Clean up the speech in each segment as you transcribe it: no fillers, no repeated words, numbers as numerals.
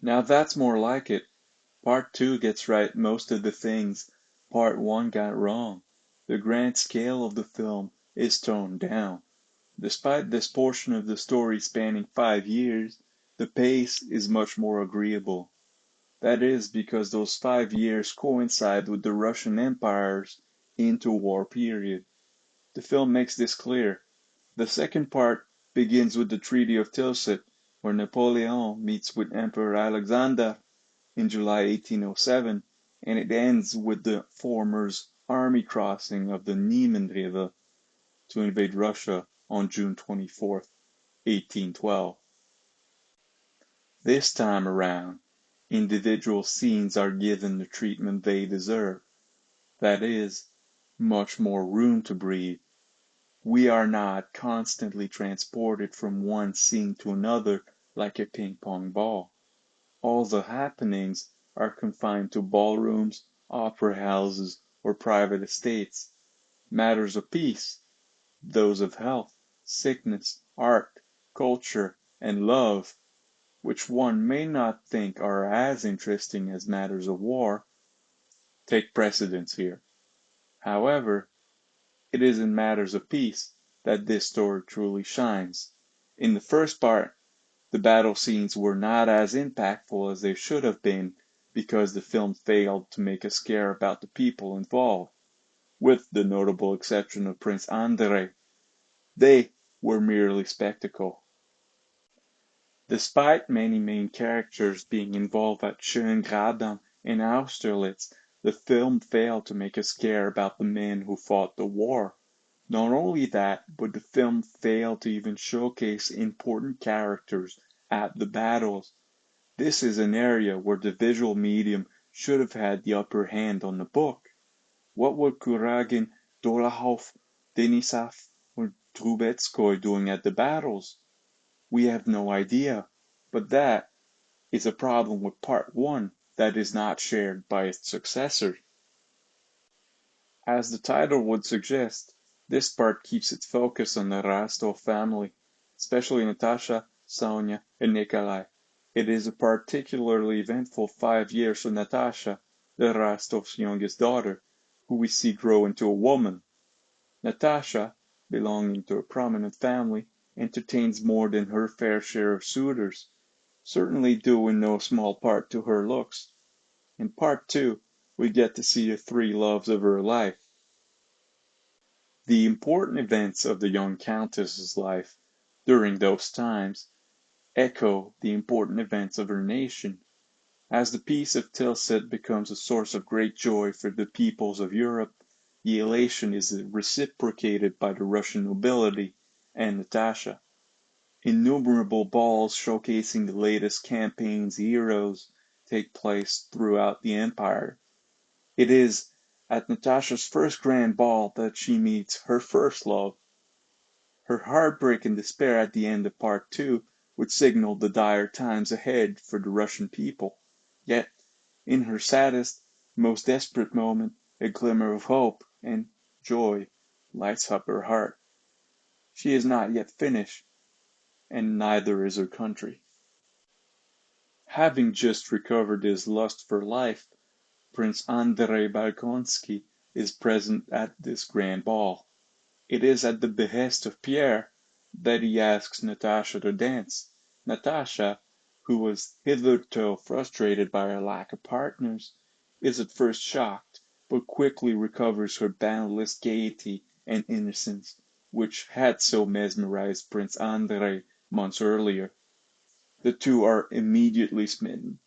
Now that's more like it. Part 2 gets right most of the things Part 1 got wrong. The grand scale of the film is toned down. Despite this portion of the story spanning 5 years, the pace is much more agreeable. That is because those 5 years coincide with the Russian Empire's interwar period. The film makes this clear. The second part begins with the Treaty of Tilsit, where Napoleon meets with Emperor Alexander in July 1807, and it ends with the former's army crossing of the Niemen River to invade Russia on June 24th, 1812. This time around, individual scenes are given the treatment they deserve. That is, much more room to breathe. We are not constantly transported from one scene to another like a ping-pong ball. All the happenings are confined to ballrooms, opera houses, or private estates. Matters of peace, those of health, sickness, art, culture, and love, which one may not think are as interesting as matters of war, take precedence here. However, it is in matters of peace that this story truly shines. In the first part, the battle scenes were not as impactful as they should have been because the film failed to make us care about the people involved, with the notable exception of Prince Andrei. They were merely spectacle. Despite many main characters being involved at Schöngraben and Austerlitz, the film failed to make us care about the men who fought the war. Not only that, but the film failed to even showcase important characters at the battles. This is an area where the visual medium should have had the upper hand on the book. What were Kuragin, Dolokhov, Denisov, or Trubetskoy doing at the battles? We have no idea, but that is a problem with Part 1 that is not shared by its successor. As the title would suggest, this part keeps its focus on the Rostov family, especially Natasha, Sonia, and Nikolai. It is a particularly eventful 5 years for Natasha, the Rostov's youngest daughter, who we see grow into a woman. Natasha, belonging to a prominent family, entertains more than her fair share of suitors, certainly due in no small part to her looks. In Part 2, we get to see the three loves of her life. The important events of the young Countess's life during those times echo the important events of her nation. As the Peace of Tilsit becomes a source of great joy for the peoples of Europe, the elation is reciprocated by the Russian nobility and Natasha. Innumerable balls showcasing the latest campaign's heroes take place throughout the empire. It is at Natasha's first grand ball that she meets her first love. Her heartbreak and despair at the end of Part 2 would signal the dire times ahead for the Russian people. Yet, in her saddest, most desperate moment, a glimmer of hope and joy lights up her heart. She is not yet finished, and neither is her country. Having just recovered his lust for life, Prince Andrei Balkonsky is present at this grand ball. It is at the behest of Pierre that he asks Natasha to dance. Natasha, who was hitherto frustrated by her lack of partners, is at first shocked, but quickly recovers her boundless gaiety and innocence, which had so mesmerized Prince Andrei months earlier. The two are immediately smitten.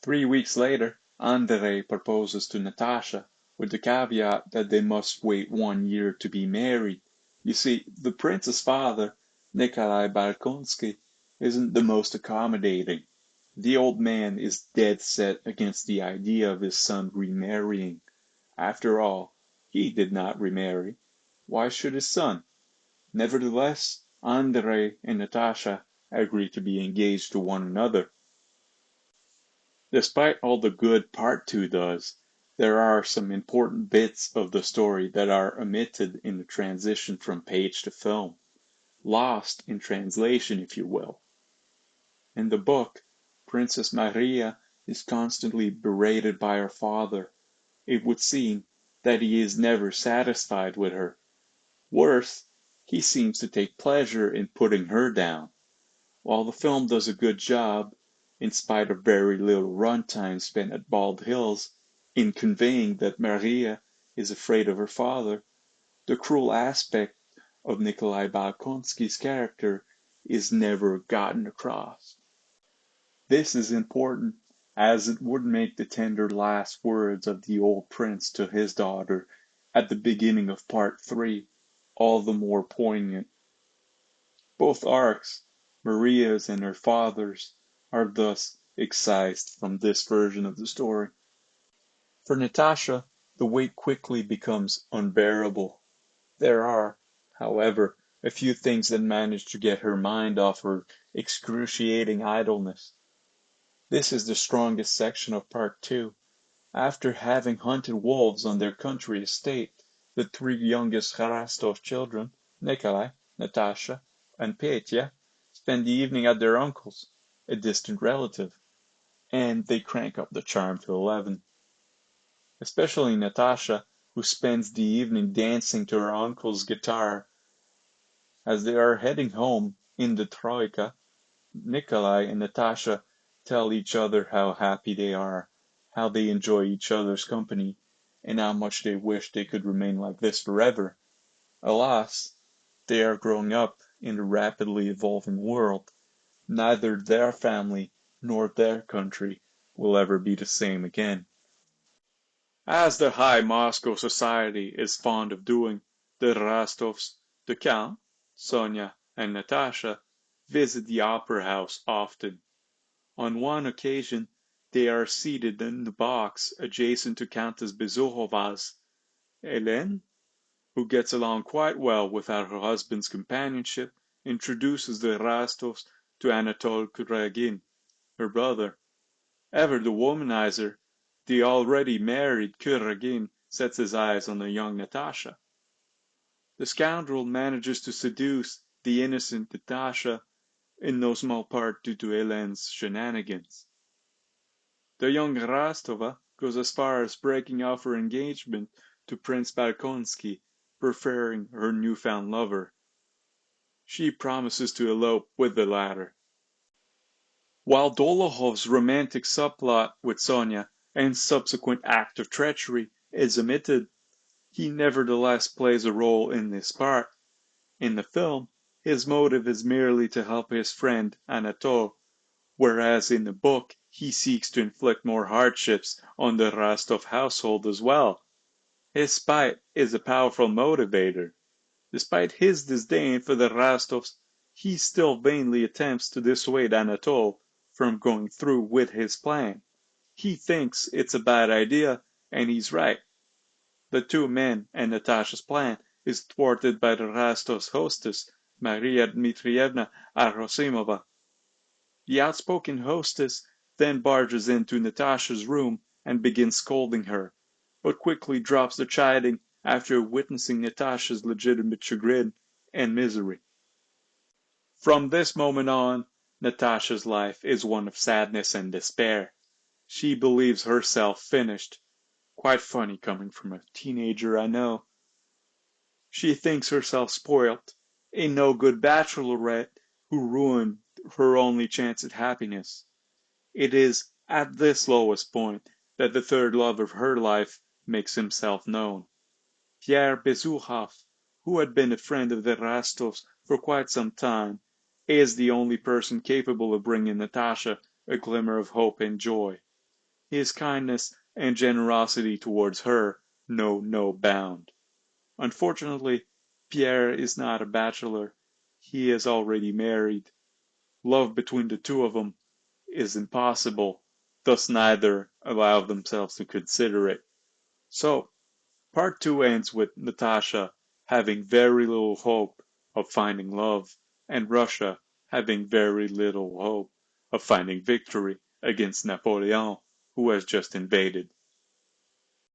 3 weeks later, Andrei proposes to Natasha, with the caveat that they must wait 1 year to be married. You see, the prince's father, Nikolai Balkonsky, isn't the most accommodating. The old man is dead set against the idea of his son remarrying. After all, he did not remarry. Why should his son? Nevertheless, Andrei and Natasha agree to be engaged to one another. Despite all the good Part 2 does, there are some important bits of the story that are omitted in the transition from page to film, lost in translation if you will. In the book, Princess Maria is constantly berated by her father. It would seem that he is never satisfied with her. Worse, he seems to take pleasure in putting her down. While the film does a good job, in spite of very little runtime spent at Bald Hills, in conveying that Maria is afraid of her father, the cruel aspect of Nikolai Balkonsky's character is never gotten across. This is important, as it would make the tender last words of the old prince to his daughter at the beginning of Part 3 all the more poignant. Both arcs, Maria's and her father's, are thus excised from this version of the story. For Natasha, the weight quickly becomes unbearable. There are, however, a few things that manage to get her mind off her excruciating idleness. This is the strongest section of Part 2. After having hunted wolves on their country estate, the three youngest Rostov children, Nikolai, Natasha, and Petya, spend the evening at their uncle's, a distant relative, and they crank up the charm to 11. Especially Natasha, who spends the evening dancing to her uncle's guitar. As they are heading home in the troika, Nikolai and Natasha tell each other how happy they are, how they enjoy each other's company, and how much they wish they could remain like this forever. Alas, they are growing up in a rapidly evolving world. Neither their family nor their country will ever be the same again. As the high Moscow society is fond of doing, the Rostovs, the Count, Sonia, and Natasha visit the opera house often. On one occasion they are seated in the box adjacent to Countess Bezukhova's. Helene, who gets along quite well without her husband's companionship, introduces the Rostovs to Anatole Kuragin, her brother. Ever the womanizer, the already married Kuragin sets his eyes on the young Natasha. The scoundrel manages to seduce the innocent Natasha, in no small part due to Helene's shenanigans. The young Rostova goes as far as breaking off her engagement to Prince Balkonsky, preferring her newfound lover. She promises to elope with the latter. While Dolohov's romantic subplot with Sonia and subsequent act of treachery is omitted, he nevertheless plays a role in this part. In the film, his motive is merely to help his friend Anatole, whereas in the book he seeks to inflict more hardships on the Rostov household as well. His spite is a powerful motivator. Despite his disdain for the Rostovs, he still vainly attempts to dissuade Anatole from going through with his plan. He thinks it's a bad idea, and he's right. The two men and Natasha's plan is thwarted by the Rostovs' hostess, Maria Dmitrievna Arosimova. The outspoken hostess then barges into Natasha's room and begins scolding her, but quickly drops the chiding after witnessing Natasha's legitimate chagrin and misery. From this moment on, Natasha's life is one of sadness and despair. She believes herself finished. Quite funny coming from a teenager, I know. She thinks herself spoilt, a no-good bachelorette who ruined her only chance at happiness. It is at this lowest point that the third love of her life makes himself known. Pierre Bezukhov, who had been a friend of the Rostovs for quite some time, is the only person capable of bringing Natasha a glimmer of hope and joy. His kindness and generosity towards her know no bound. Unfortunately, Pierre is not a bachelor. He is already married. Love between the two of them is impossible, thus neither allow themselves to consider it. So, Part 2 ends with Natasha having very little hope of finding love, and Russia having very little hope of finding victory against Napoleon, who has just invaded.